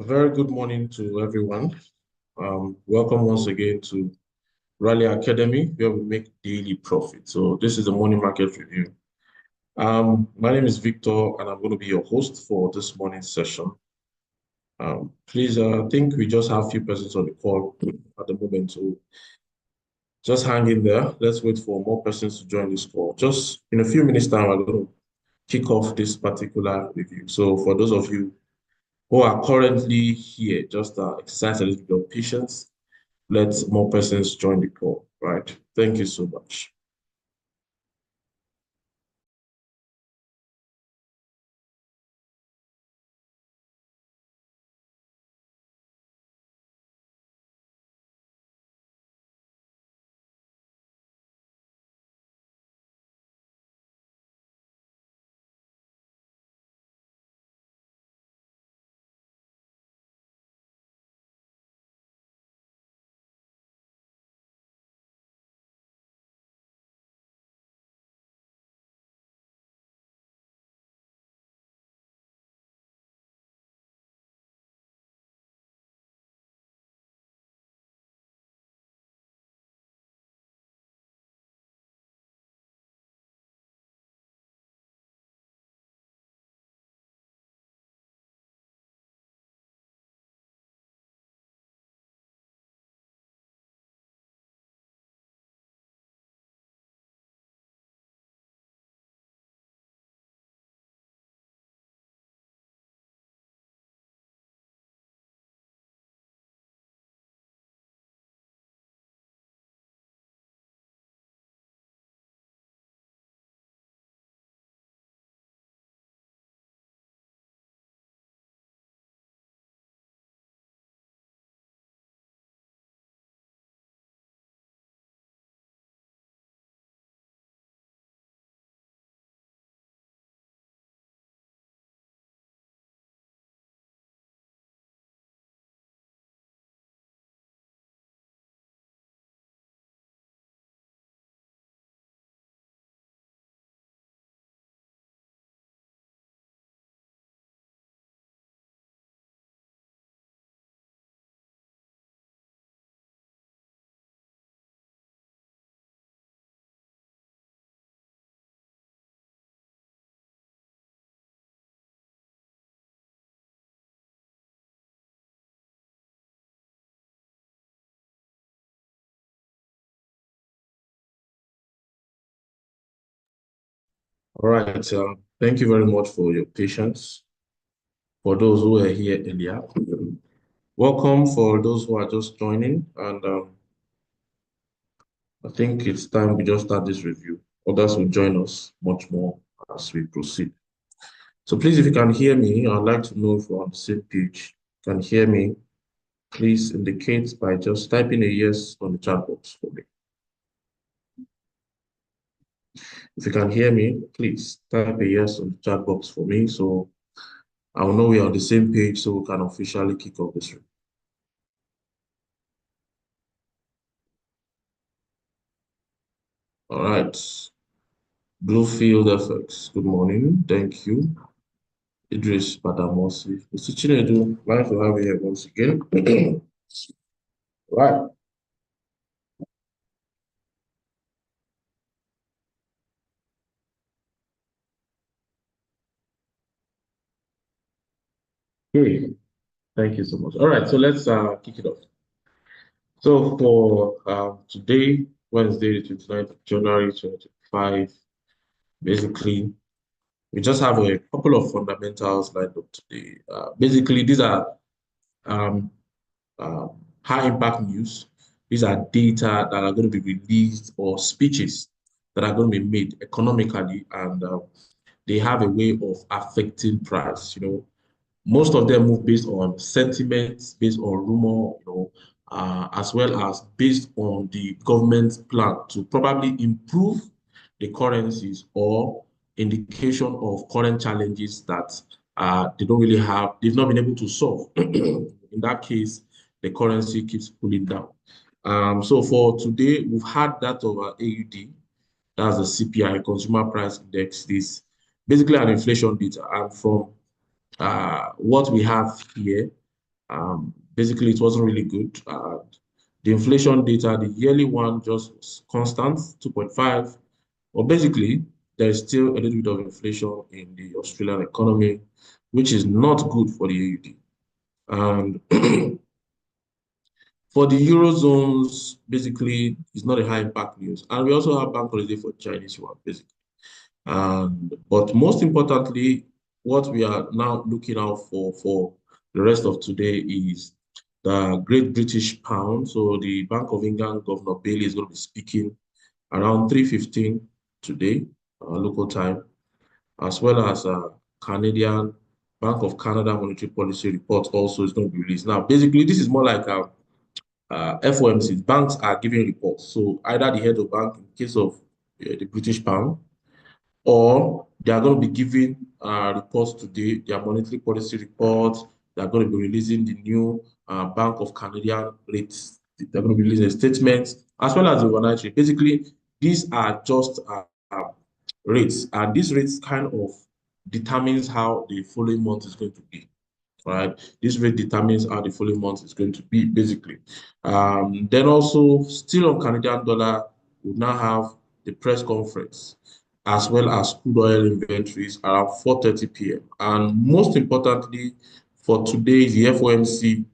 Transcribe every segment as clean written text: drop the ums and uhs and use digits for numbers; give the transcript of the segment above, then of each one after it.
Very good morning to everyone. Welcome once again to Rally Academy, where we make daily profit. So this is the morning market review. My name is Victor, and I'm going to be your host for this morning session. Please, I think we just have a few persons on the call at the moment, so just hang in there. Let's wait for more persons to join this call. Just in a few minutes' time, I'm going to kick off this particular review. So for those of you who are currently here, just exercise a little bit of patience. Let more persons join the call, right? Thank you so much. All right. Thank you very much for your patience. For those who are here earlier, welcome. For those who are just joining, and I think it's time we just start this review. Others will join us much more as we proceed. So please, if you can hear me, I'd like to know if we're on the same page. Can hear me? Please indicate by just typing a yes on the chat box for me. If you can hear me, please type a yes on the chat box for me so I'll know we're on the same page so we can officially kick off this room. All right. Bluefield FX, good morning. Thank you. Idris Badamosi. Mr. Chinedu, nice to have you here once again. Right. Okay. Thank you so much. All right. So let's kick it off. So for today, Wednesday, the 29th of January 2025, basically, we just have a couple of fundamentals lined up today. Basically, these are um, uh, high impact news. These are data that are going to be released or speeches that are going to be made economically, and they have a way of affecting price. Most of them move based on sentiments, based on rumor, as well as based on the government's plan to probably improve the currencies or indication of current challenges that they don't really have, they've not been able to solve. In that case, the currency keeps pulling down. So for today, we've had that of AUD, that's the CPI, Consumer Price Index, this basically an inflation data. And from what we have here, Basically, it wasn't really good. The inflation data, the yearly one, just was constant, 2.5. But basically, there's still a little bit of inflation in the Australian economy, which is not good for the AUD. And for the Eurozones, basically, it's not a high impact news. And we also have bank holiday for Chinese yuan, basically. But most importantly, what we are now looking out for the rest of today is the Great British Pound. So the Bank of England Governor Bailey is going to be speaking around 3:15 today, local time, as well as Canadian Bank of Canada monetary policy report also is going to be released. Now, basically, this is more like FOMC. Banks are giving reports. So either the head of bank in case of the British pound, or they are going to be giving reports today, their monetary policy reports. They are going to be releasing the new Bank of Canadian rates. They're going to be releasing statements as well as the overnight rate. Basically, these are just rates, and these rates kind of determines how the following month is going to be. Right, this rate determines how the following month is going to be, basically. Then also, still on Canadian dollar, we now have the press conference as well as crude oil inventories around 4:30 p.m. And most importantly, for today, the FOMC,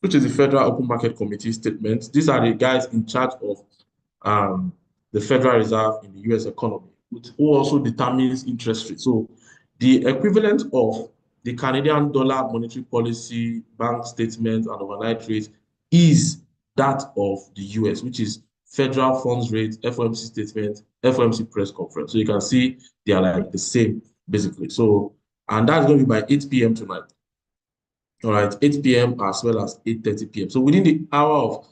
which is the Federal Open Market Committee statement. These are the guys in charge of um, the Federal Reserve in the US economy, who also determines interest rates. So the equivalent of the Canadian dollar monetary policy, bank statement, and overnight rate is that of the US, which is federal funds rate, FOMC statement, FOMC press conference. So you can see they are like the same, basically. So, and that's going to be by 8 p.m. tonight. All right, 8 p.m. as well as 8:30 p.m. So within the hour of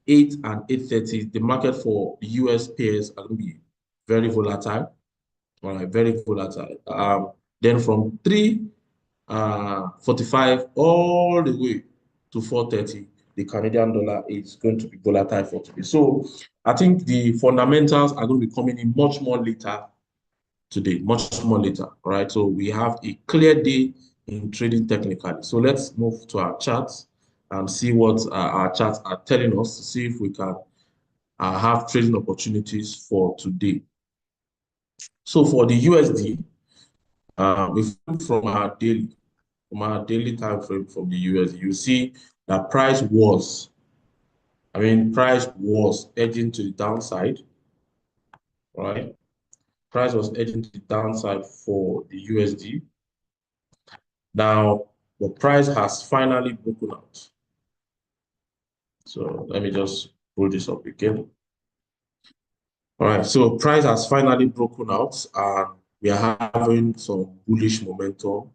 8 and 8:30, the market for the US pairs are going to be very volatile. All right, very volatile. Then from 3:45 all the way to 4:30, the Canadian dollar is going to be volatile for today. So I think the fundamentals are going to be coming in much more later today, much more later. All right, so we have a clear day in trading technically. So let's move to our charts and see what our charts are telling us to see if we can have trading opportunities for today. So for the USD, if from our daily time frame from the USD, you see that price was edging to the downside, right? Price was edging to the downside for the USD. Now, the price has finally broken out. So let me just pull this up again. All right, so price has finally broken out, and we are having some bullish momentum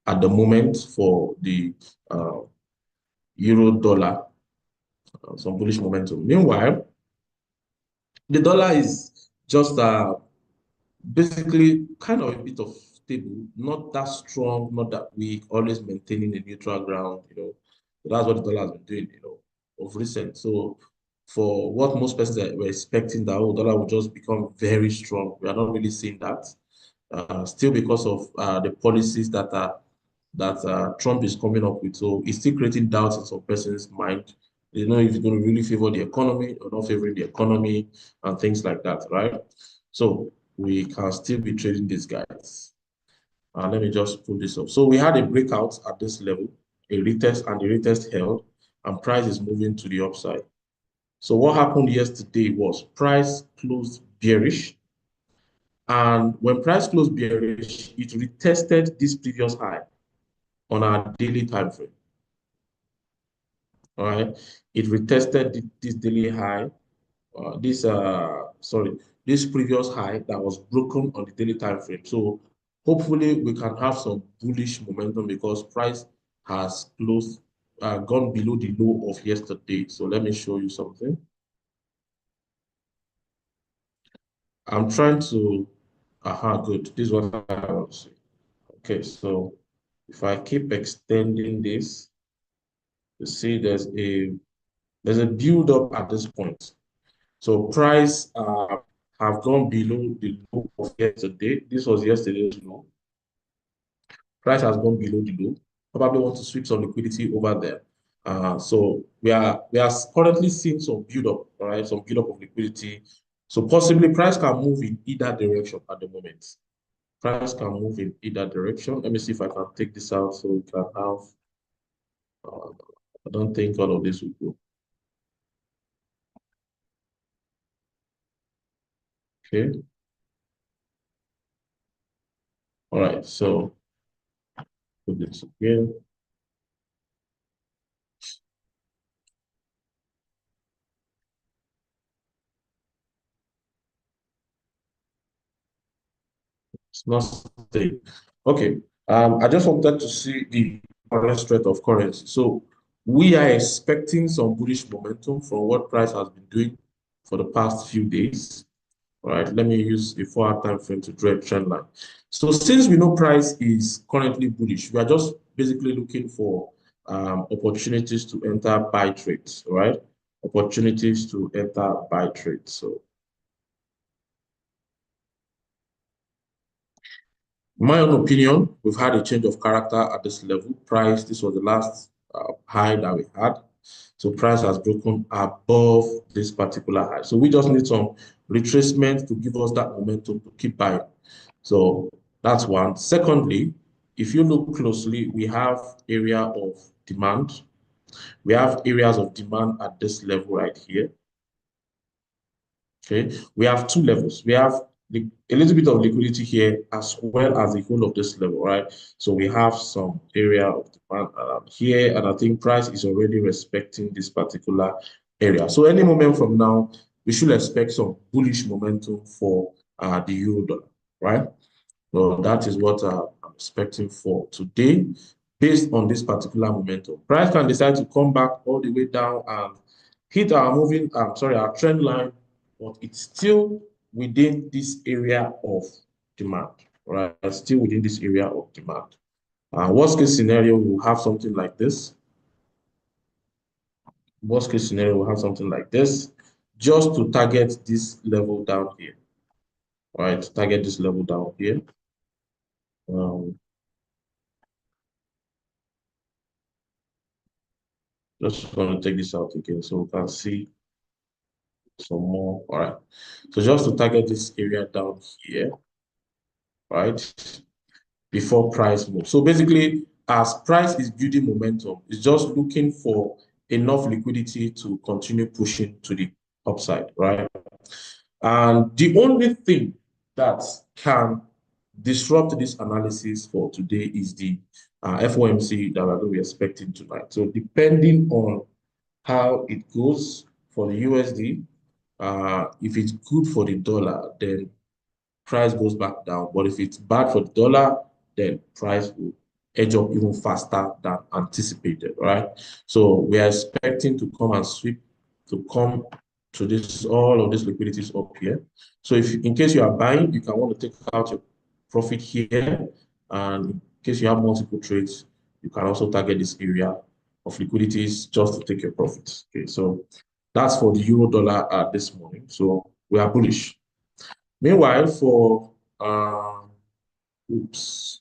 at the moment for the euro dollar, some bullish momentum. Meanwhile, the dollar is just basically kind of a bit of stable, not that strong, not that weak, always maintaining a neutral ground, So that's what the dollar has been doing, of recent. So for what most persons were expecting that the dollar would just become very strong, we are not really seeing that. Still because of the policies that Trump is coming up with. So it's still creating doubts in some person's mind. They know if it's going to really favor the economy or not favoring the economy and things like that, right? So we can still be trading these guys. Let me just pull this up. So we had a breakout at this level, a retest, and the retest held, and price is moving to the upside. So what happened yesterday was price closed bearish. And when price closed bearish, it retested this previous high on our daily time frame. All right, it retested this daily high, this previous high that was broken on the daily time frame. So hopefully we can have some bullish momentum because price has gone below the low of yesterday. So let me show you something. I'm trying to, good. This is what I want to see. Okay, so if I keep extending this, you see there's a build up at this point. So price have gone below the low of yesterday. This was yesterday's low. Price has gone below the low. probably want to sweep some liquidity over there. So we are currently seeing some build up, all right, some build up of liquidity. So possibly price can move in either direction at the moment. Price can move in either direction. Let me see if I can take this out so we can have. I don't think all of this will go. Okay. All right. So put this again. It's not staying. Okay. I just wanted to see the current strength of currency. So we are expecting some bullish momentum from what price has been doing for the past few days. All right, let me use a 4-hour time frame to draw a trend line. So since we know price is currently bullish, we are just basically looking for opportunities to enter buy trades, all right? Opportunities to enter buy trades. So in my own opinion, we've had a change of character at this level. Price, this was the last high that we had. So price has broken above this particular high. So we just need some retracement to give us that momentum to keep buying. So that's one. Secondly, if you look closely, we have area of demand. We have areas of demand at this level right here. Okay, we have two levels. We have a little bit of liquidity here as well as the whole of this level, right? So we have some area of demand here, and I think price is already respecting this particular area. So any moment from now, we should expect some bullish momentum for the euro dollar, right? So that is what I'm expecting for today based on this particular momentum. Price can decide to come back all the way down and hit our our trend line, but it's still within this area of demand, right? It's still within this area of demand. Worst case scenario, we'll have something like this. Worst case scenario, we'll have something like this, just to target this level down here, right? Target this level down here. Just going to take this out again so we can see some more. All right. So just to target this area down here, right, before price moves. So basically, as price is building momentum, it's just looking for enough liquidity to continue pushing to the upside, right? And the only thing that can disrupt this analysis for today is the FOMC that we're going to be expecting tonight. So depending on how it goes for the USD, if it's good for the dollar, then price goes back down. But if it's bad for the dollar, then price will edge up even faster than anticipated, right? So we are expecting to come and sweep, to come to this, all of this liquidity is up here. So if in case you are buying, you can want to take out your profit here. And in case you have multiple trades, you can also target this area of liquidities just to take your profits. Okay, so that's for the euro dollar this morning. So we are bullish. Meanwhile, for oops,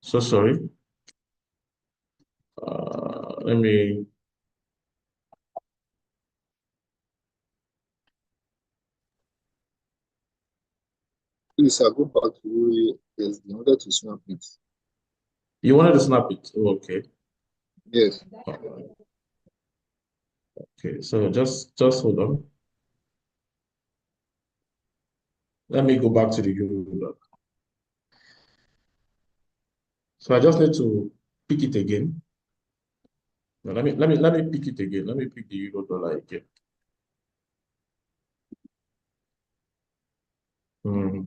so sorry. Let me. Please, I'll go back to you. Yes, in order to snap it. You wanted to snap it? Oh, okay. Yes. Okay. So just hold on. Let me go back to the euro dollar. So I just need to pick it again. Now, let me pick it again. Let me pick the euro dollar again. Hmm.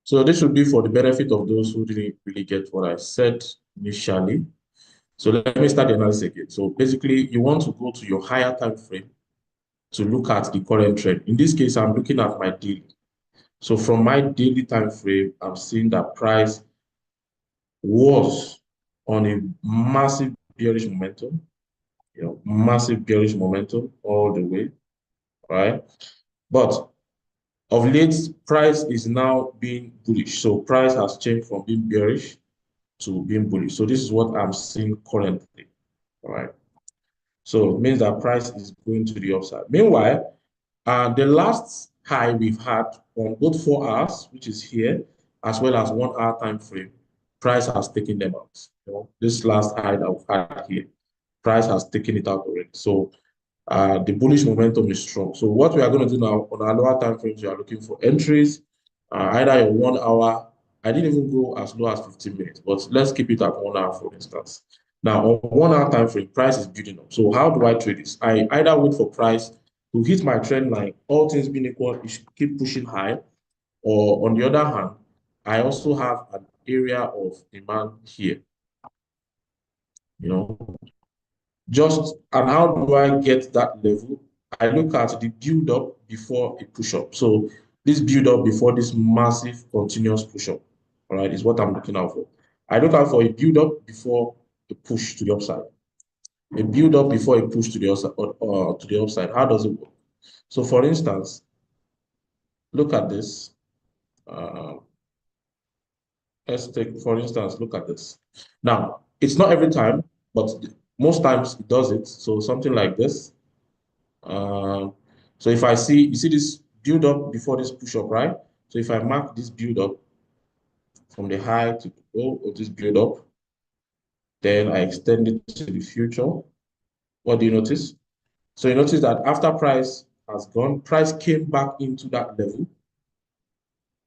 So this should be for the benefit of those who didn't really get what I said initially. So let me start the analysis again. So basically, you want to go to your higher time frame to look at the current trend. In this case, I'm looking at my daily. So from my daily time frame, I'm seeing that price was on a massive bearish momentum. massive bearish momentum all the way, right? But of late, price is now being bullish. So price has changed from being bearish to being bullish. So this is what I'm seeing currently, all right? So it means that price is going to the upside. Meanwhile, the last high we've had on both 4 hours, which is here, as well as 1 hour time frame, price has taken them out. This last high that we've had here, price has taken it out already. So the bullish momentum is strong. So what we are going to do now on our lower time frames, we are looking for entries, either your 1 hour. I didn't even go as low as 15 minutes, but let's keep it at 1 hour, for instance. Now, on 1 hour time frame, price is building up. So how do I trade this? I either wait for price to hit my trend line, all things being equal, it should keep pushing high. Or on the other hand, I also have an area of demand here. And how do I get that level? I look at the build up before a push up. So this build up before this massive continuous push up, all right, is what I'm looking out for. I look out for a build up before a push to the upside. A build up before a push to the upside. How does it work? So for instance, look at this. Let's take, for instance, look at this. Now, it's not every time, but most times it does it. So something like this. So if I see, you see this build up before this push up, right? So if I mark this build up from the high to the low of this build up, then I extend it to the future. What do you notice? So you notice that after price has gone, price came back into that level,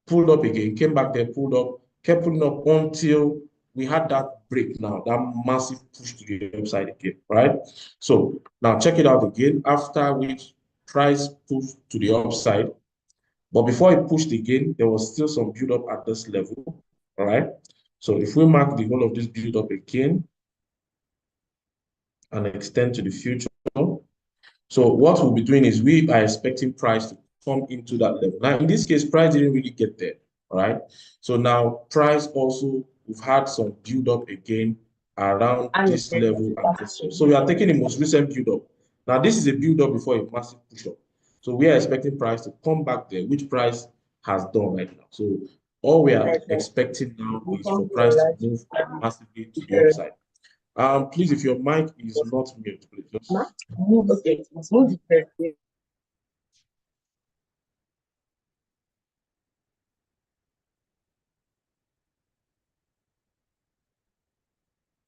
pulled up again, came back there, pulled up, kept pulling up until we had that break now, that massive push to the upside again, right? So now check it out again, after which price pushed to the upside. But before it pushed again, there was still some build up at this level, all right? So if we mark the whole of this build up again and extend to the future, so what we'll be doing is we are expecting price to come into that level. Now, in this case, price didn't really get there, all right? So now price also, we've had some build up again around this level and this level. So we are taking the most recent build up. Now, this is a build up before a massive push up. So we are expecting price to come back there, which price has done right now. So all we are expecting now is for price to move massively to the upside. Please, if your mic is not mute, please just move. Okay, move.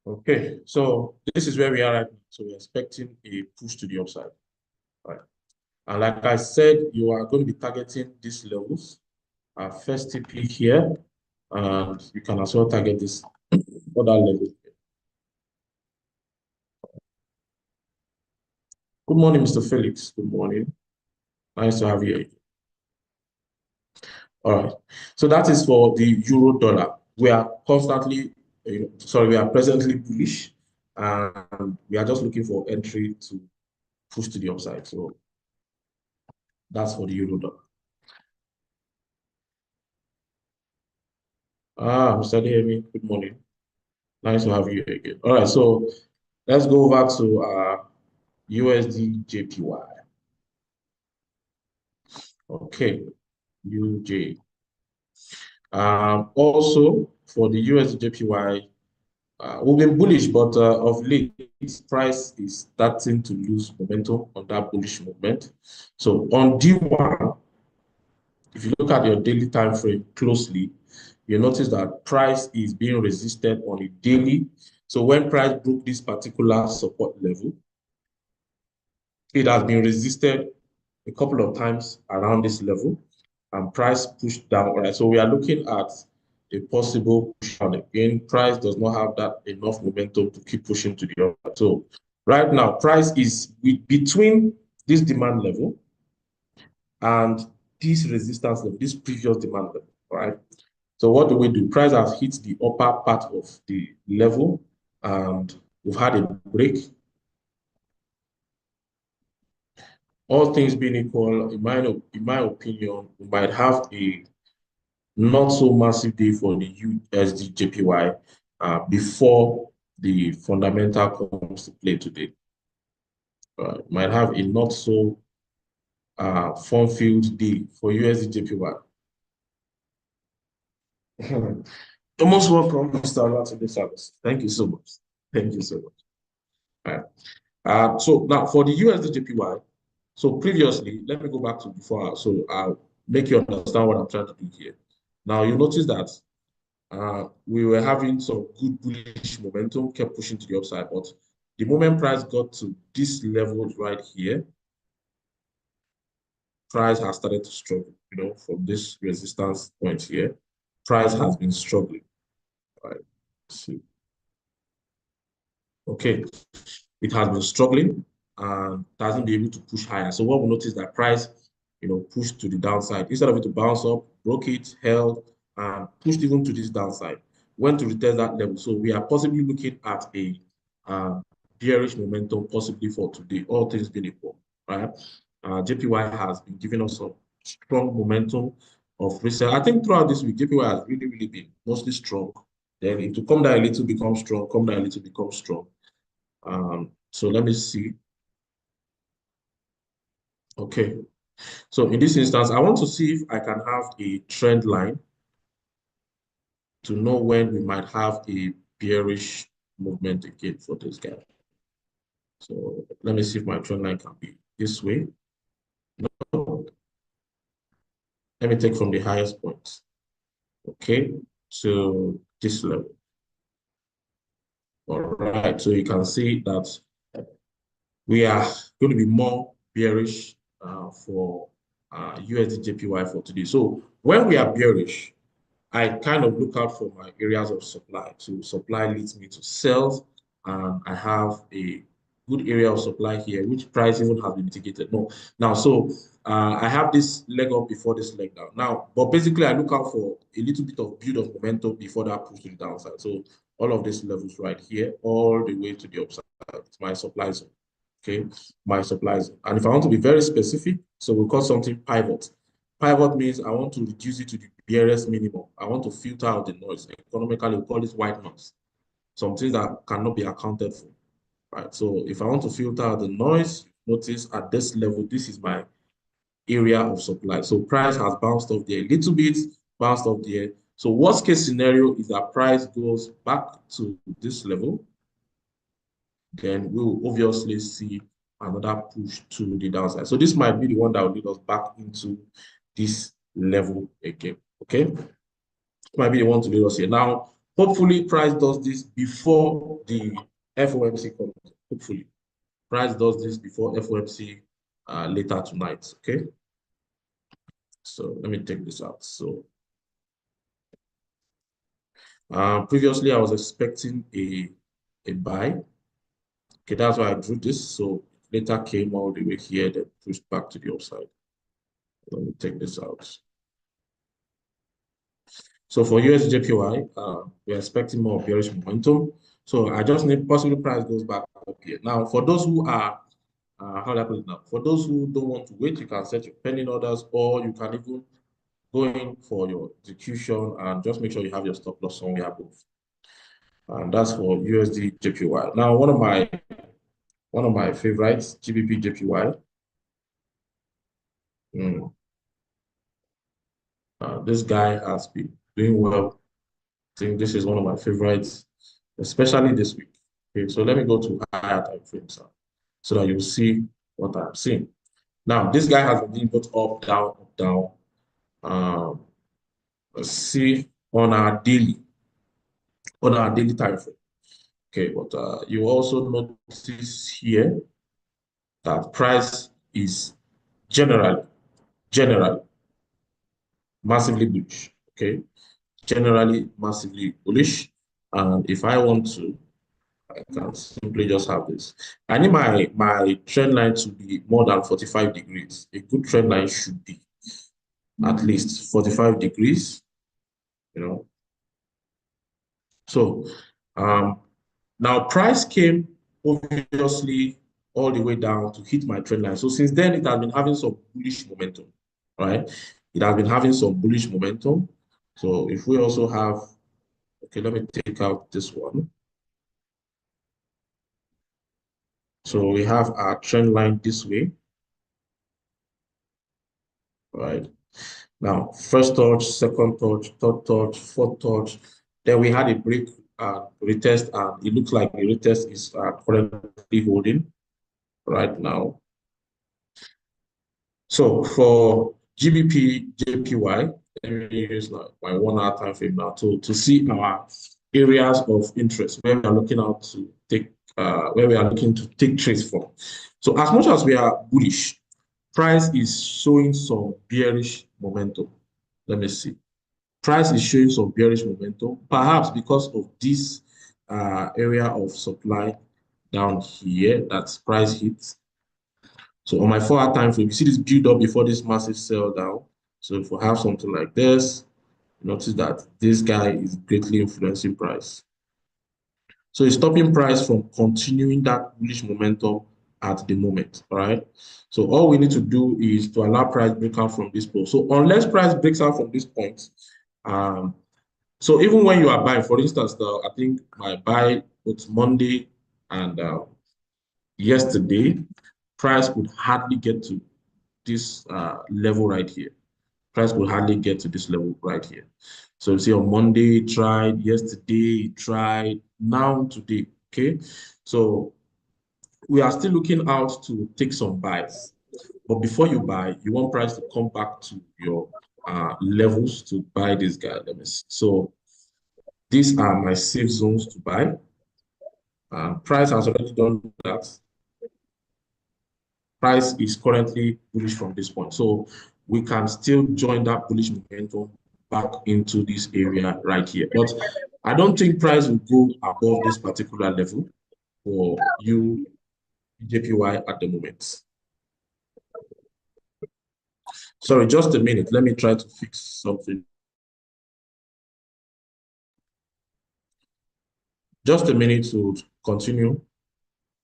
Okay, so this is where we are right now. So we're expecting a push to the upside. All right. And like I said, you are going to be targeting these levels. First TP here, and you can as well target this other level. Good morning, Mr. Felix. Good morning. Nice to have you here. All right. So that is for the euro dollar. We are constantly, we are presently bullish, and we are just looking for entry to push to the upside. So that's for the euro dollar. Mr. Demi, good morning. Nice to have you here again. All right, so let's go over to USD JPY. Okay, UJ. Also, for the USD JPY, we've been bullish, but of late, its price is starting to lose momentum on that bullish movement. So on D1, if you look at your daily time frame closely, you notice that price is being resisted on a daily. So when price broke this particular support level, it has been resisted a couple of times around this level and price pushed down. All right, so we are looking at a possible push down again. Price does not have that enough momentum to keep pushing to the upside. So right now, price is between this demand level and this resistance level, this previous demand level, right? So what do? Price has hit the upper part of the level and we've had a break. All things being equal, in my opinion, we might have a not so massive day for the USD JPY before the fundamental comes to play today. might have a not so fun-filled day for USD JPY. You're most welcome, Mr. Olatunde Service. Thank you so much. Thank you so much. All right. So now for the USD JPY, so previously, let me go back to before, so I'll make you understand what I'm trying to do here. Now you notice that we were having some good bullish momentum, kept pushing to the upside, but the moment price got to this level right here, price has started to struggle, from this resistance point here. Price has been struggling. All right. Let's see. Okay, it has been struggling and hasn't been able to push higher. So what we notice that price, pushed to the downside. Instead of it to bounce up, broke it, held, and pushed even to this downside. Went to retest that level. So we are possibly looking at a bearish momentum possibly for today, all things being equal, right? JPY has been giving us some strong momentum of resale. I think throughout this week, JPY has really, really been mostly strong. Then it will come down a little, become strong, come down a little, become strong. So let me see. Okay. So in this instance, I want to see if I can have a trend line to know when we might have a bearish movement again for this guy. So let me see if my trend line can be this way. No. Let me take from the highest point. Okay, to this level. All right, so you can see that we are going to be more bearish for USD JPY for today. So when we are bearish, I kind of look out for my areas of supply. So supply leads me to sales, and I have a good area of supply here, which price even has been mitigated. No, now so I have this leg up before this leg down. Now, but basically I look out for a little bit of build of momentum before that push to the downside. So all of these levels right here, all the way to the upside, it's my supply zone. Okay, my supply zone. And if I want to be very specific, so we'll call something pivot. Pivot means I want to reduce it to the barest minimum. I want to filter out the noise. Economically, we call this white noise. Some things that cannot be accounted for, right? So if I want to filter out the noise, notice at this level, this is my area of supply. So price has bounced off there a little bit, bounced off there. So worst case scenario is that price goes back to this level. Then we will obviously see another push to the downside. So this might be the one that will lead us back into this level again. Okay, might be the one to lead us here. Now, hopefully, price does this before the FOMC comes. Hopefully, price does this before FOMC later tonight. Okay, so let me take this out. So previously, I was expecting a buy. Okay, that's why I drew this. So later came all the way here, then pushed back to the upside. Let me take this out. So for USJPY, we're expecting more bearish momentum. So I just need possibly price goes back up here. Now, for those who are, how do I put it now? For those who don't want to wait, you can set your pending orders, or you can even go in for your execution and just make sure you have your stop loss somewhere above. And that's for USD JPY. Now, one of my favorites, GBP JPY. This guy has been doing well. I think this is one of my favorites, especially this week. Okay, so let me go to higher time frames so that you'll see what I'm seeing. Now, this guy has been put up, down, up, down. Let's see on our daily time frame. Okay, but you also notice here that price is generally massively bullish. Okay, generally massively bullish. And if I want to, I can simply just have this. I need my trend line to be more than 45 degrees. A good trend line should be at least 45 degrees, So now price came obviously all the way down to hit my trend line. So since then, it has been having some bullish momentum, right? It has been having some bullish momentum. So if we also have, okay, let me take out this one. So we have our trend line this way, right? Now, first touch, second touch, third touch, fourth touch. Then we had a break retest, and it looks like the retest is currently holding right now. So for GBP, JPY, let me use my 1 hour time frame now to see our areas of interest where we are looking out to take where we are looking to take trades from. So as much as we are bullish, price is showing some bearish momentum. Let me see. Price is showing some bearish momentum, perhaps because of this area of supply down here that price hits. So on my 4 hour time frame, you see this build up before this massive sell down. So if we have something like this, notice that this guy is greatly influencing price. So it's stopping price from continuing that bullish momentum at the moment. All right. So all we need to do is to allow price break out from this point. So unless price breaks out from this point, so even when you are buying, for instance, I think my buy was Monday and yesterday, price could hardly get to this level right here. Price could hardly get to this level right here. So you see on Monday, it tried, yesterday, it tried, now today, okay? So we are still looking out to take some buys. But before you buy, you want price to come back to your levels to buy this guy. Let me see. So these are my safe zones to buy. Price has already done that. Price is currently bullish from this point. So we can still join that bullish momentum back into this area right here. But I don't think price will go above this particular level for you, JPY, at the moment. Sorry, just a minute. Let me try to fix something. Just a minute to continue.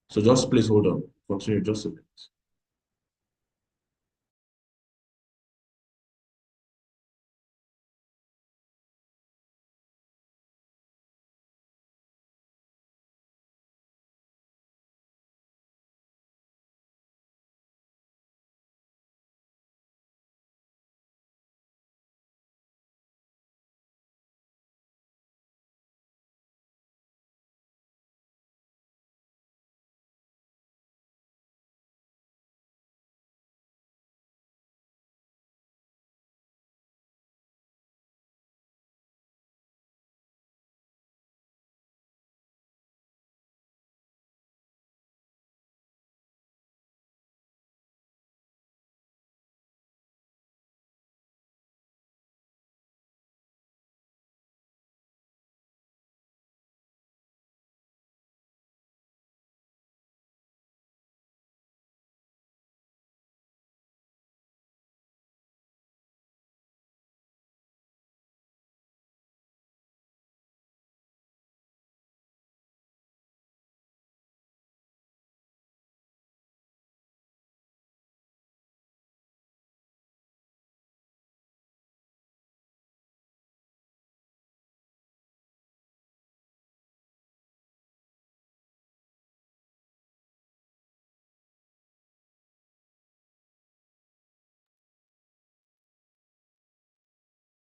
So just please hold on. Continue just a minute.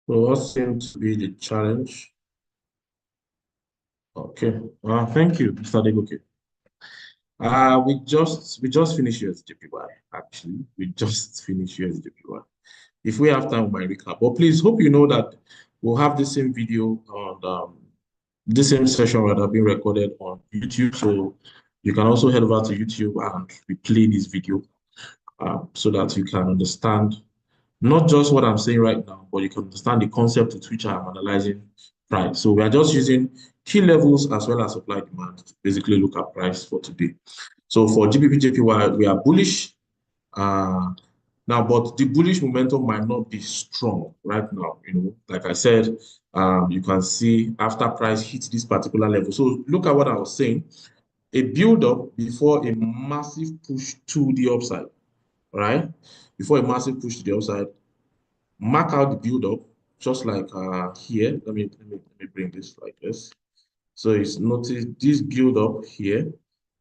So what seems to be the challenge? Okay. Thank you, Mr. Degoke. We just finished USJPY. Actually, we just finished USJPY. If we have time, we might recap. But please, hope you know that we'll have the same video on the same session that have been recorded on YouTube. So you can also head over to YouTube and replay this video so that you can understand not just what I'm saying right now, but you can understand the concept with which I'm analyzing price. So we are just using key levels as well as supply demand to basically look at price for today. So for GBP JPY, we are bullish now, but the bullish momentum might not be strong right now. Like I said, you can see after price hits this particular level. So look at what I was saying: a build up before a massive push to the upside, right? Before a massive push to the upside, mark out the build up, just like here. Let me bring this like this. So it's notice this build up here.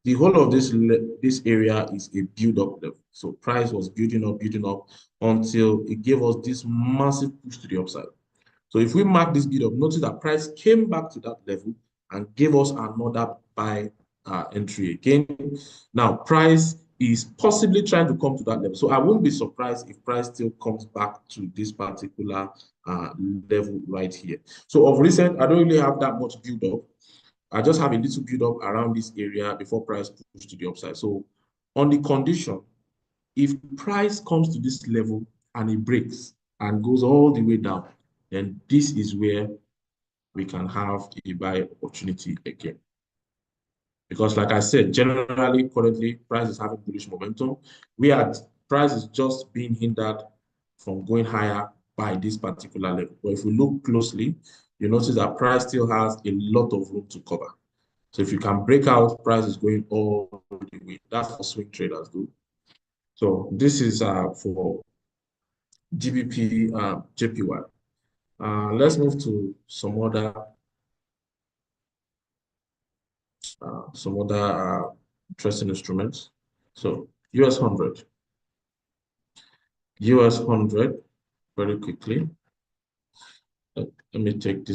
the whole of this area is a build-up level. So price was building up until it gave us this massive push to the upside. So if we mark this build-up, notice that price came back to that level and gave us another buy entry again. Now, price is possibly trying to come to that level. So I won't be surprised if price still comes back to this particular level right here. So of recent, I don't really have that much build-up. I just have a little build-up around this area before price push to the upside. So on the condition, if price comes to this level and it breaks and goes all the way down, then this is where we can have a buy opportunity again. Because like I said, generally, currently, price is having bullish momentum. Price is just being hindered from going higher by this particular level. But if we look closely, you notice that price still has a lot of room to cover. So if you can break out, price is going all the way. That's for swing traders, though. So this is for GBP, JPY. Let's move to some other interesting instruments. So US 100. US 100, very quickly. Let me take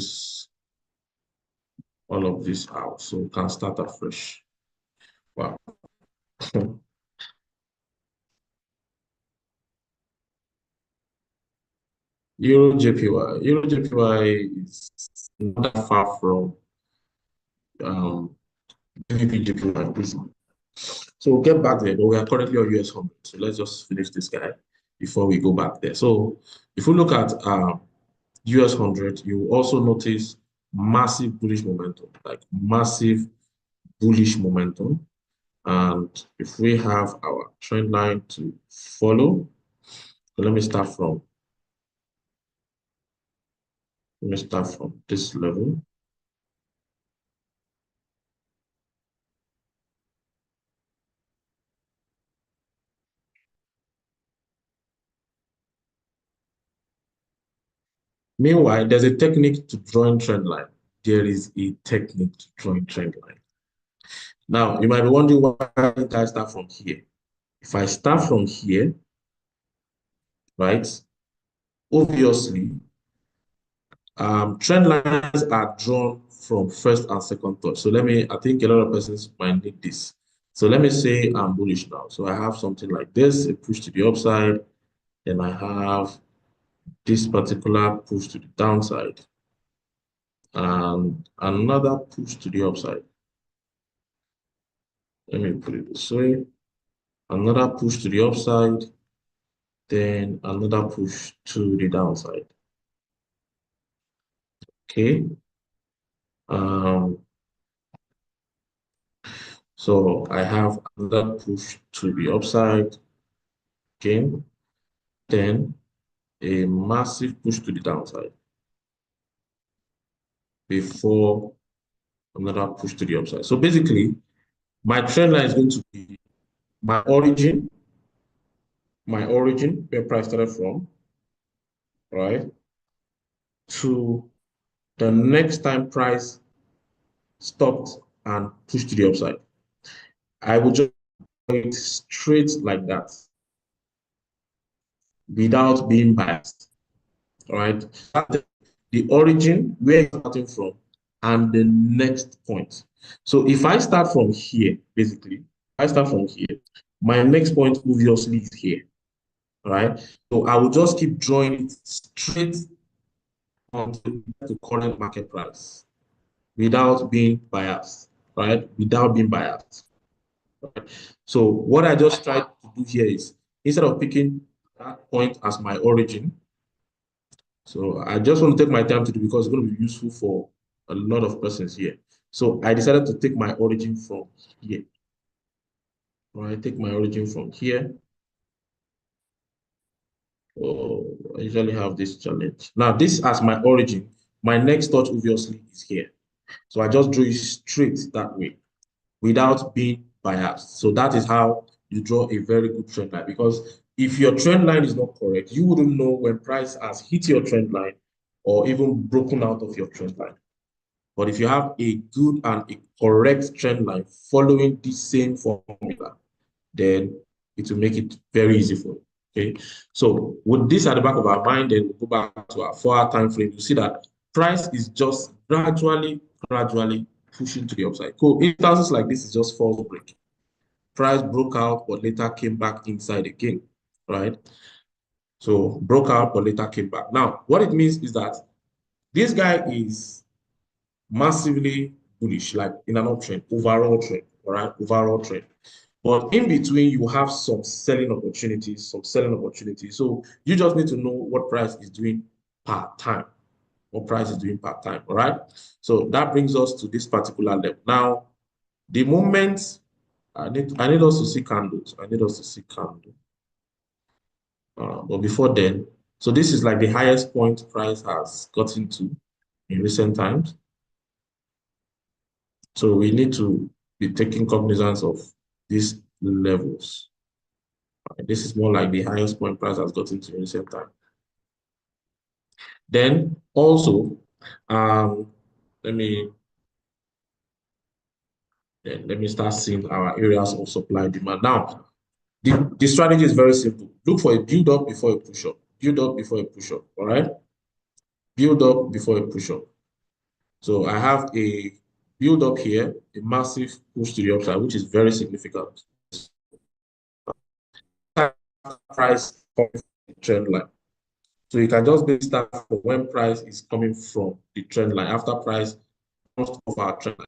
all of this out so we can start afresh. Wow. Euro JPY. Euro JPY is not that far from GBP JPY. So we'll get back there, but we are currently on US 100. So let's just finish this guy before we go back there. So if we look at US 100, you will also notice massive bullish momentum, like massive bullish momentum. And if we have our trend line to follow, so let me start from this level. Meanwhile, there's a technique to drawing trend line. There is a technique to drawing trend line. Now, you might be wondering why did I start from here? If I start from here, right, obviously, trend lines are drawn from first and second thought. So I think a lot of persons might need this. So let me say I'm bullish now. So I have something like this, a push to the upside. Then I have this particular push to the downside and another push to the upside. Let me put it this way. Another push to the upside, then another push to the downside. Okay. So I have another push to the upside again, then a massive push to the downside before another push to the upside. So basically, my trend line is going to be my origin, where price started from, right, to the next time price stopped and pushed to the upside. I will just go it straight like that without being biased. All right. The origin, where it's starting from, and the next point. So if I start from here, basically, I start from here, my next point obviously is here. All right. So I will just keep drawing it straight until the current market price without being biased, right? Without being biased. Right? So what I just tried to do here is instead of picking that point as my origin, so I just want to take my time to do because it's going to be useful for a lot of persons here. So I decided to take my origin from here. All right, take my origin from here. Oh, I usually have this challenge. Now, this as my origin, my next touch obviously is here. So I just drew it straight that way without being biased. So that is how you draw a very good trend line. Because if your trend line is not correct, you wouldn't know when price has hit your trend line or even broken out of your trend line. But if you have a good and a correct trend line following the same formula, then it will make it very easy for you. Okay, so with this at the back of our mind, then we'll go back to our 4-hour time frame. You see that price is just gradually pushing to the upside. Cool. Instances like this is just false break. Price broke out, but later came back inside again, right? So broke out, but later came back. Now, what it means is that this guy is massively bullish, like in an uptrend, overall trend, all right? Overall trend. But in between, you have some selling opportunities, So you just need to know what price is doing part time, what price is doing part time, all right? So that brings us to this particular level. Now, the moment I need us to see candles. I need us to see candle. But before then, so this is like the highest point price has gotten to in recent times. So we need to be taking cognizance of these levels. This is more like the highest point price has gotten to in recent time. Then also, let me start seeing our areas of supply and demand. Now, the strategy is very simple. Look for a build up before a push up. Build up before a push up. All right. Build up before a push up. So I have a build up here, a massive push to the upside, which is very significant. Price trend line. So you can just basically start from when price is coming from the trend line after price comes off our trend line.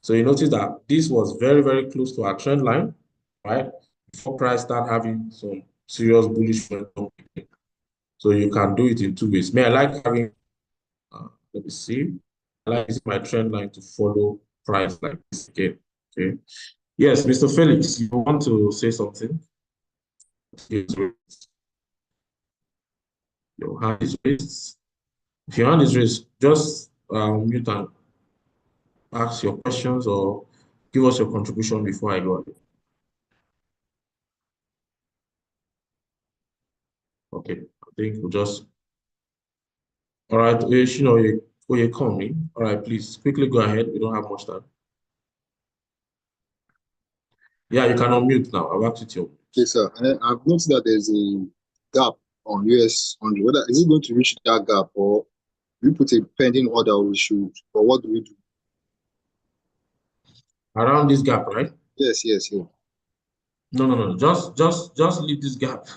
So you notice that this was very, very close to our trend line, right? Before price start having some serious bullish momentum. So you can do it in two ways. I like having, let me see. I like using my trend line to follow price like this again. Okay. Yes, Mr. Felix, you want to say something? Your hand is raised. If your hand is raised, just mute and ask your questions or give us your contribution before I go ahead. Okay, I think we'll just. All right, you're coming. All right, please quickly go ahead. We don't have much time. Yeah, you can unmute now. I've asked you. Okay, sir. And I've noticed that there's a gap on US 100. Whether is it going to reach that gap, or we put a pending order, we should, or what do we do? Around this gap, right? Yes. No. Just leave this gap.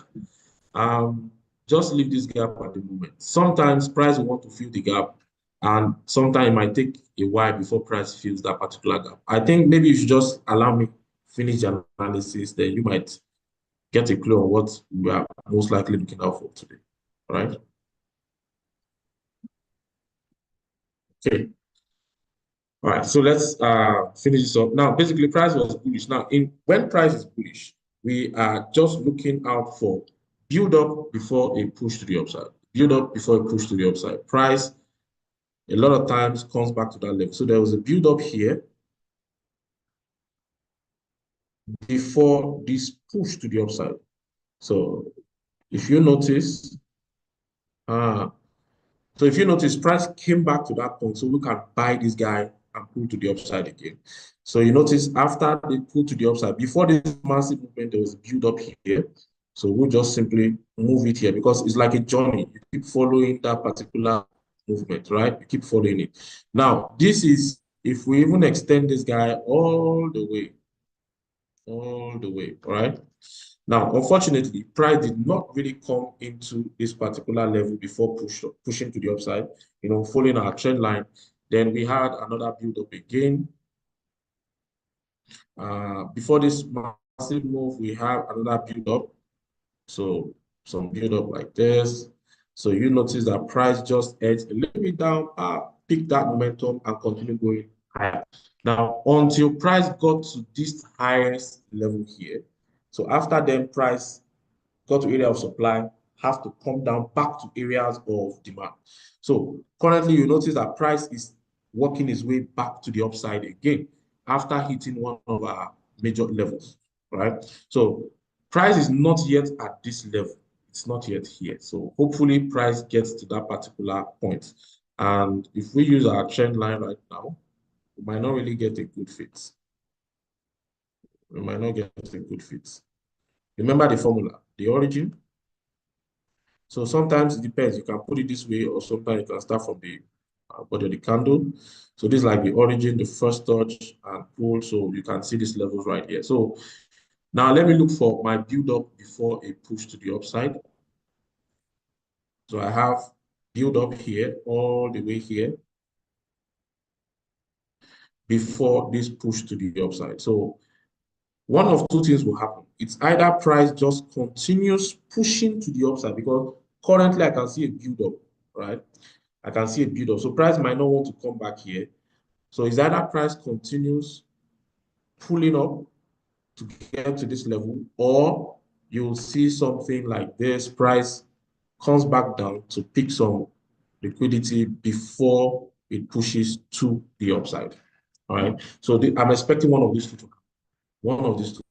Just leave this gap at the moment. Sometimes price will want to fill the gap, and sometimes it might take a while before price fills that particular gap. I think maybe you should just allow me finish the analysis, then you might get a clue on what we are most likely looking out for today. All right. Okay. All right. So let's finish this up. Now, basically, price was bullish. Now, when price is bullish, we are just looking out for build up before a push to the upside. Build up before a push to the upside. Price a lot of times comes back to that level. So there was a build up here before this push to the upside. So if you notice, price came back to that point, so we can buy this guy and pull to the upside again. So you notice after they pull to the upside, before this massive movement, there was a build up here. So we'll just simply move it here because it's like a journey. You keep following that particular movement, right? You keep following it. Now, this is if we even extend this guy all the way, all right? Now, unfortunately, price did not really come into this particular level before pushing to the upside, following our trend line. Then we had another build up again. Before this massive move, we have another build up. So some build up like this. So you notice that price just edged a little bit down, pick that momentum and continue going higher. Now, until price got to this highest level here. So after then, price got to area of supply, have to come down back to areas of demand. So currently, you notice that price is working its way back to the upside again after hitting one of our major levels, right? So price is not yet at this level. It's not yet here. So hopefully price gets to that particular point. And if we use our trend line right now, we might not really get a good fit. We might not get a good fit. Remember the formula, the origin. So sometimes it depends. You can put it this way, or sometimes you can start from the body of the candle. So this is like the origin, the first touch, and pull. So you can see these levels right here. So now let me look for my build up before a push to the upside. So I have build up here, all the way here, before this push to the upside. So one of two things will happen. It's either price just continues pushing to the upside, because currently I can see a build up, right? I can see a build up. So price might not want to come back here. So it's either price continues pulling up to get to this level, or you'll see something like this, price comes back down to pick some liquidity before it pushes to the upside. All right. So I'm expecting one of these two to happen. One of these two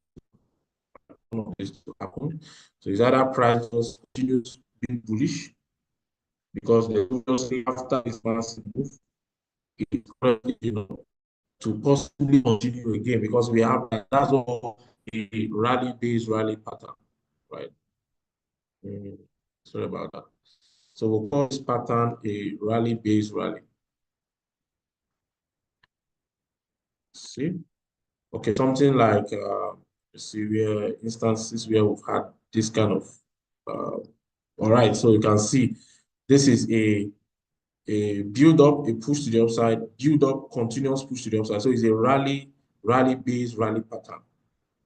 to happen. So it's either price just continues being bullish, because obviously after this massive move, it's currently, to possibly continue again, because we have, that's all a rally-based rally pattern, right? Sorry about that. So we'll call this pattern a rally-based rally. See? Okay, something like where instances where we've had this kind of all right, so you can see this is a build up, a push to the upside, build up, continuous push to the upside. So it's a rally-based rally pattern.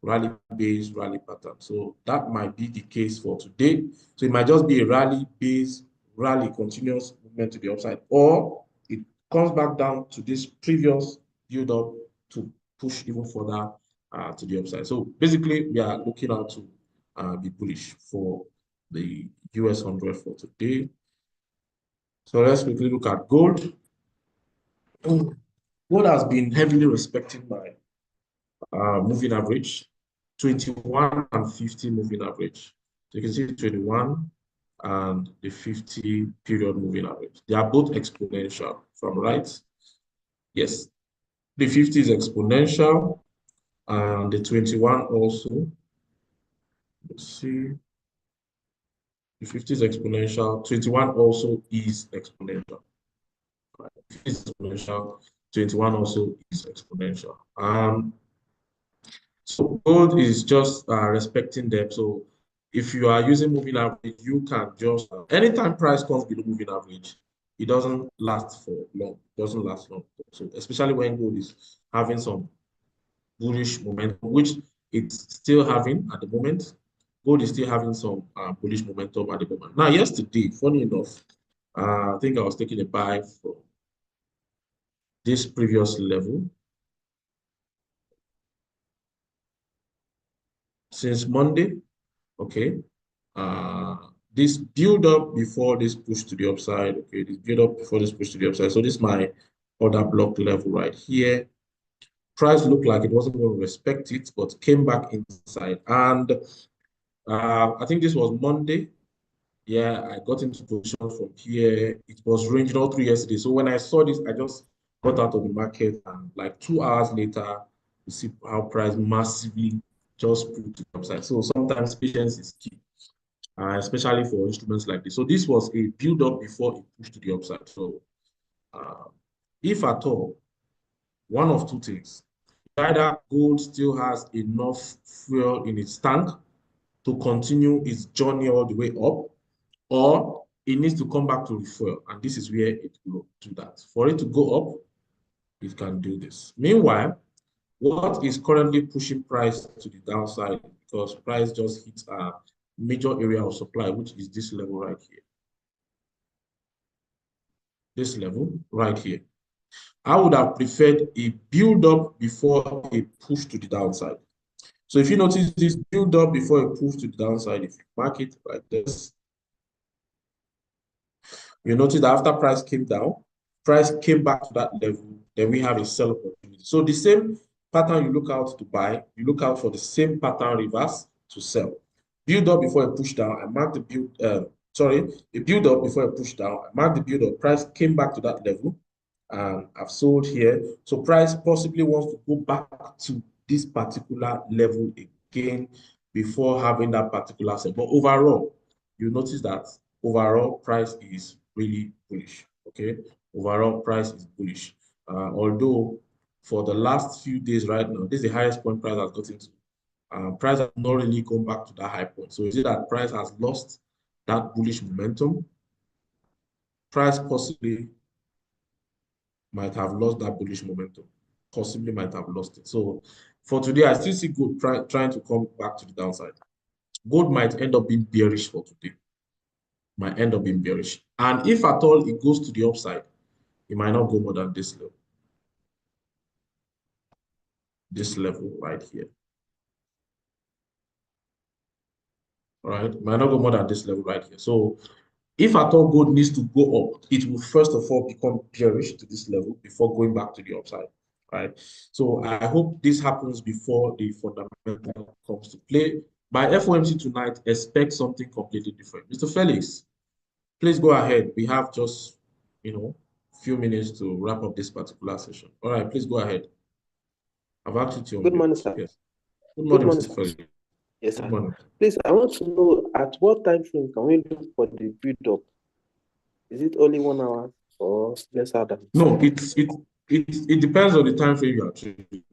Rally-based rally pattern. So that might be the case for today. So it might just be a rally-based rally, continuous movement to the upside, or it comes back down to this previous build-up to push even further to the upside. So basically, we are looking out to be bullish for the US 100 for today. So let's quickly look at gold. Gold has been heavily respecting my moving average, 21 and 50 moving average. So you can see 21 and the 50 period moving average. They are both exponential from right. Yes, the 50 is exponential and the 21 also. Let's see. The 50 is exponential. 21 also is exponential. Right? 50 is exponential. 21 also is exponential. So gold is just respecting them. So if you are using moving average, you can just anytime price comes below moving average, it doesn't last for long. It doesn't last long. So especially when gold is having some bullish momentum, which it's still having at the moment. Gold is still having some bullish momentum at the moment. Now, yesterday, funny enough, I think I was taking a buy from this previous level. Since Monday, okay, this build up before this push to the upside, okay, this build up before this push to the upside. So this is my order block level right here. Price looked like it wasn't going to respect it, but came back inside. And I think this was Monday. Yeah, I got into position from here. It was ranging all through yesterday. So when I saw this, I just got out of the market, and like 2 hours later, you see how price massively just put to the upside. So sometimes patience is key, especially for instruments like this. So this was a build up before it pushed to the upside. So uh, if at all, one of two things: either gold still has enough fuel in its tank to continue its journey all the way up, or it needs to come back to refuel, and this is where it will do that. For it to go up, it can do this. Meanwhile, what is currently pushing price to the downside, because price just hits a major area of supply, which is this level right here. This level right here. I would have preferred a build up before a push to the downside. So if you notice this build up before a push to the downside, if you mark it like this, you notice that after price came down, price came back to that level, then we have a sell opportunity. So the same pattern you look out to buy, you look out for the same pattern reverse to sell. Build up before a push down. I mark the sorry, a build up before I push down. I marked the build up, price came back to that level, and I've sold here. So price possibly wants to go back to this particular level again before having that particular sell. But overall, you notice that overall price is really bullish. Okay, overall price is bullish. Although for the last few days right now, this is the highest point price has gotten to. Price has not really gone back to that high point. So is it that price has lost that bullish momentum? Price possibly might have lost that bullish momentum. Possibly might have lost it. So for today, I still see gold trying to come back to the downside. Gold might end up being bearish for today. Might end up being bearish. And if at all it goes to the upside, it might not go more than this level. This level right here. All right, it might not go more than this level right here. So if at all gold needs to go up, it will first of all become bearish to this level before going back to the upside, right? So I hope this happens before the fundamental comes to play. By FOMC tonight, expect something completely different. Mr. Felix, please go ahead. We have just, few minutes to wrap up this particular session. All right, please go ahead. I've asked you to Good morning, unmute. sir. Yes. Good morning, Good morning, Mr. sir. Felix. Yes, Good sir. morning. Please, I want to know at what time frame can we look for the build up? Is it only 1 hour or less than? No, it depends on the time frame you are trading.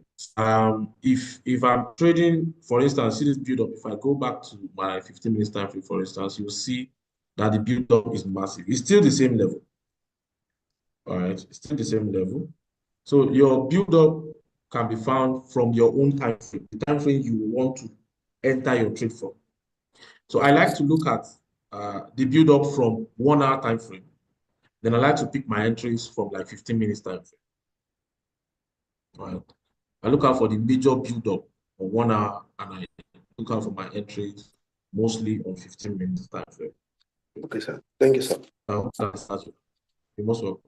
If I'm trading, for instance, see this build up. If I go back to my 15 minutes time frame, for instance, you'll see that the build up is massive. It's still the same level. All right, it's still the same level. So your build up can be found from your own time frame, the time frame you want to enter your trade from. So I like to look at the build up from 1 hour time frame. Then I like to pick my entries from like 15 minutes time frame. Right. I look out for the major build-up on 1 hour, and I look out for my entries mostly on 15 minutes time frame. Okay, sir. Thank you, sir. You're most welcome.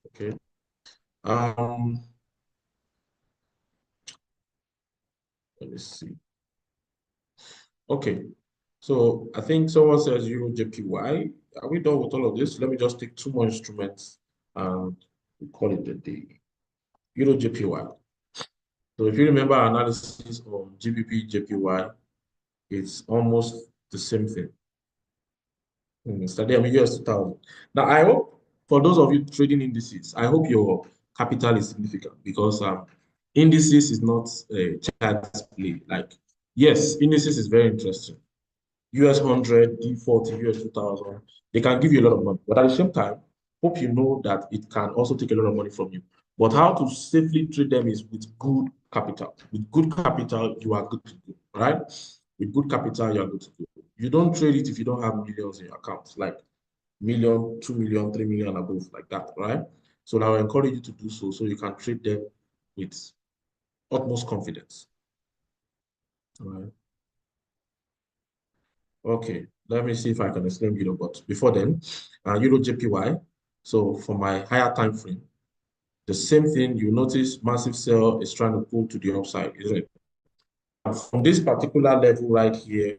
Okay. Let me see. Okay. So I think someone says Euro JPY. Are we done with all of this? Let me just take two more instruments and we call it a day. Euro JPY. So if you remember our analysis on GBP JPY, it's almost the same thing. Study US 2000. Now, I hope for those of you trading indices, I hope your capital is significant because indices is not a child's play. Like, yes, indices is very interesting. US 100, D40, US 2000, they can give you a lot of money. But at the same time, hope you know that it can also take a lot of money from you. But how to safely trade them is with good capital. With good capital, you are good to go, right? With good capital, you are good to go. You don't trade it if you don't have millions in your account, like million, 2 million, 3 million above, like that, right? So I will encourage you to do so you can trade them with utmost confidence. All right. Okay, let me see if I can explain Euro, but before then, Euro JPY. So for my higher time frame, the same thing, you notice massive sell is trying to pull to the upside, isn't it? From this particular level right here,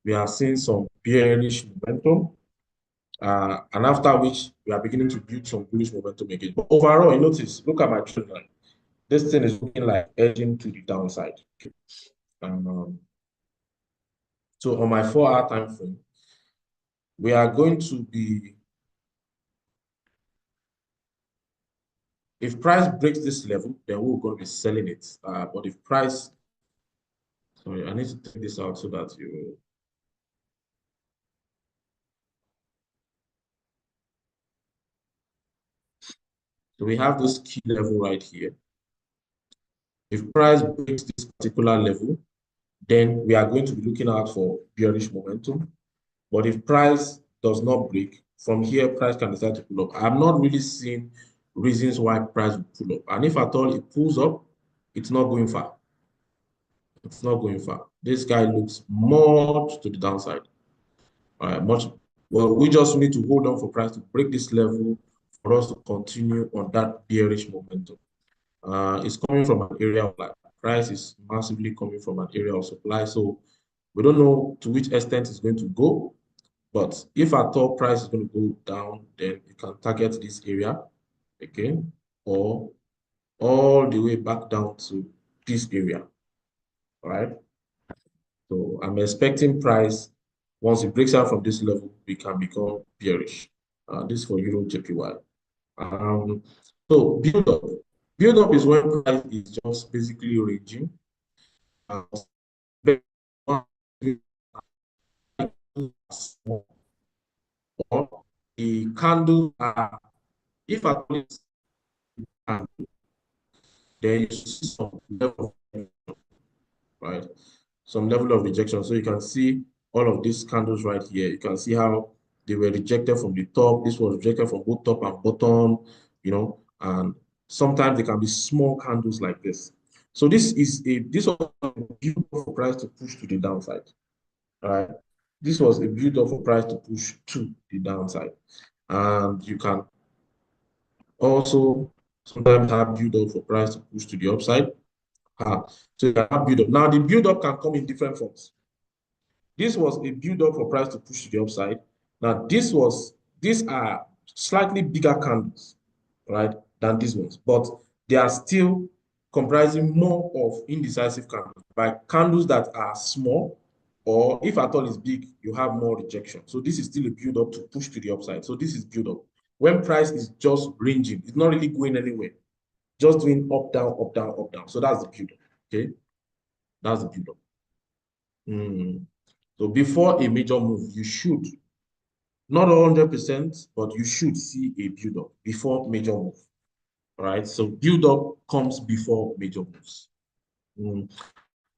we are seeing some bearish momentum, and after which we are beginning to build some bullish momentum again. But overall, you notice, look at my trend line. This thing is looking like edging to the downside. Okay. So on my 4-hour time frame, we are going to be, if price breaks this level, then we're going to be selling it. But if price, sorry, I need to take this out so that you. So we have this key level right here. If price breaks this particular level, then we are going to be looking out for bearish momentum. But if price does not break, from here, price can decide to pull up. I'm not really seeing reasons why price will pull up. And if at all it pulls up, it's not going far. It's not going far. This guy looks much to the downside. Much. Well, we just need to hold on for price to break this level for us to continue on that bearish momentum. It's coming from an area of like price is massively coming from an area of supply. So We don't know to which extent it's going to go, but if at all price is going to go down, then you can target this area again, or all the way back down to this area, all right? So I'm expecting price, once it breaks out from this level, we can become bearish. This is for Euro JPY. So build up. Build up is when price is just basically ranging. Or the candles are, if at all it's candle, then you see some level of, right? Some level of rejection. So you can see all of these candles right here. You can see how they were rejected from the top. This was rejected from both top and bottom, you know, and sometimes they can be small candles like this. So this was a beautiful price to push to the downside. All right. This was a beautiful price to push to the downside. And you can also sometimes have build up for price to push to the upside. So you can have build up. Now the build up can come in different forms. This was a build up for price to push to the upside. Now these are slightly bigger candles, right, than these ones, but they are still comprising more of indecisive candles, like candles that are small, or if at all is big, you have more rejection. So this is still a build up to push to the upside. So this is build up. When price is just ranging, it's not really going anywhere, just doing up, down, up, down, up, down. So that's the build up. Okay, that's the build up. So before a major move, you should, not 100%, but you should see a build up before major move. All right. So build up comes before major moves.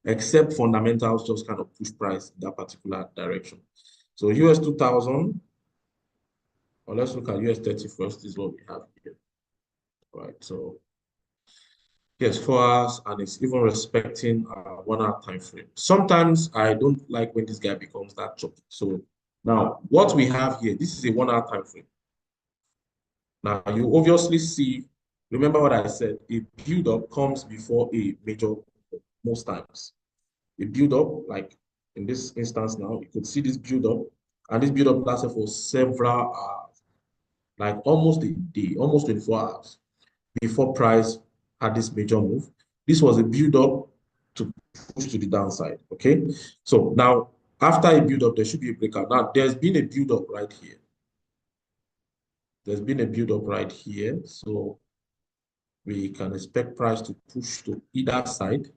Except fundamentals just kind of push price in that particular direction. So US 2000, or let's look at US 30 first, is what we have here. All right. So yes, 4 hours, and it's even respecting 1 hour time frame. Sometimes I don't like when this guy becomes that choppy. So now what we have here, this is a 1 hour time frame. Now you obviously see, remember what I said, a build up comes before a major, most times. A build up, like in this instance now, you could see this build up, and this build up lasted for several hours, like almost a day, almost 24 hours before price had this major move. This was a build up to push to the downside. Okay, so now after a build up, there should be a breakout. Now there's been a build up right here. There's been a build up right here, so we can expect price to push to either side.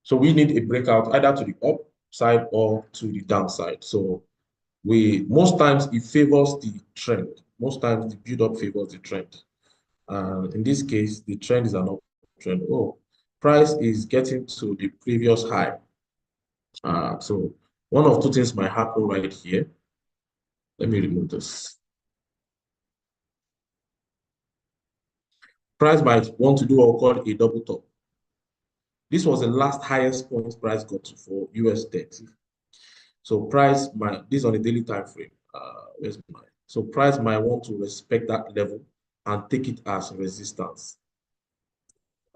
So we need a breakout either to the upside or to the downside. So most times it favors the trend. Most times the build up favors the trend. In this case, the trend is an uptrend. Oh, price is getting to the previous high. So one of two things might happen right here. Let me remove this. Price might want to do what we call a double top. This was the last highest point price got to for US 30. So price might, this is on a daily time frame. So price might want to respect that level and take it as resistance.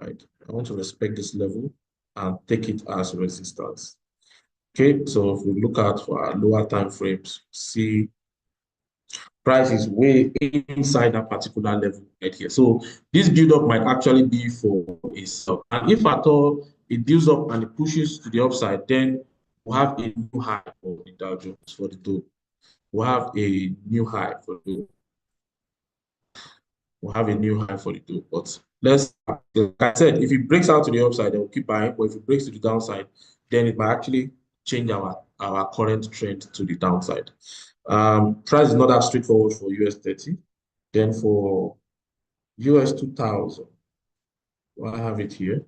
Right? I want to respect this level and take it as resistance. Okay, so if we look at for our lower time frames, see price is way inside that particular level right here. So this build up might actually be for a sell. And if at all it builds up and it pushes to the upside, then we'll have a new high for the Dow Jones, for the Dow. We'll have a new high for the Dow. We'll have a new high for the Dow. But let's, like I said, if it breaks out to the upside, then we'll keep buying. But if it breaks to the downside, then it might actually change our current trend to the downside. Price is not that straightforward for US 30. Then for US 2000, well, I have it here.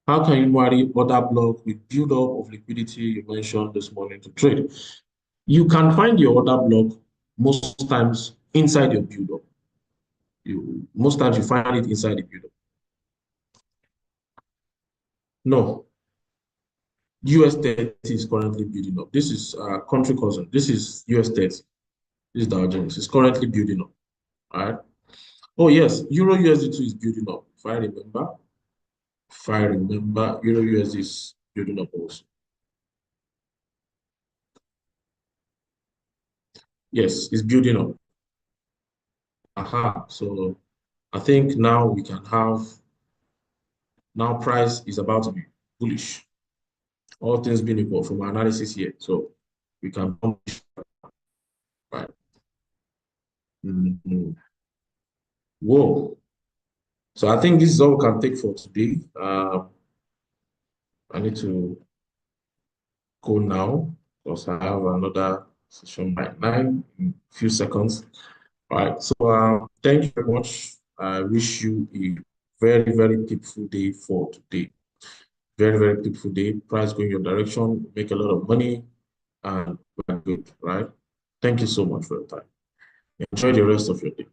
How can you marry order block with build up of liquidity you mentioned this morning to trade? You can find your order block most times inside your build up. Most times you find it inside the build up. No, US 30 is currently building up. This is country cousin. This is US 30. This is Dow Jones. It's currently building up. All right. Oh yes, Euro USD2 is building up. If I remember, Euro USD is building up also. Yes, it's building up. Aha. So I think now we can have, now price is about to be bullish. All things being equal from our analysis here. So we can, right. Mhm. Whoa. So I think this is all we can take for today. I need to go now because I have another session by 9 in a few seconds. All right. So thank you very much. I wish you a very, very peaceful day for today. Very, very peaceful day. Price going your direction, make a lot of money, and we're good, right? Thank you so much for your time. Enjoy the rest of your day.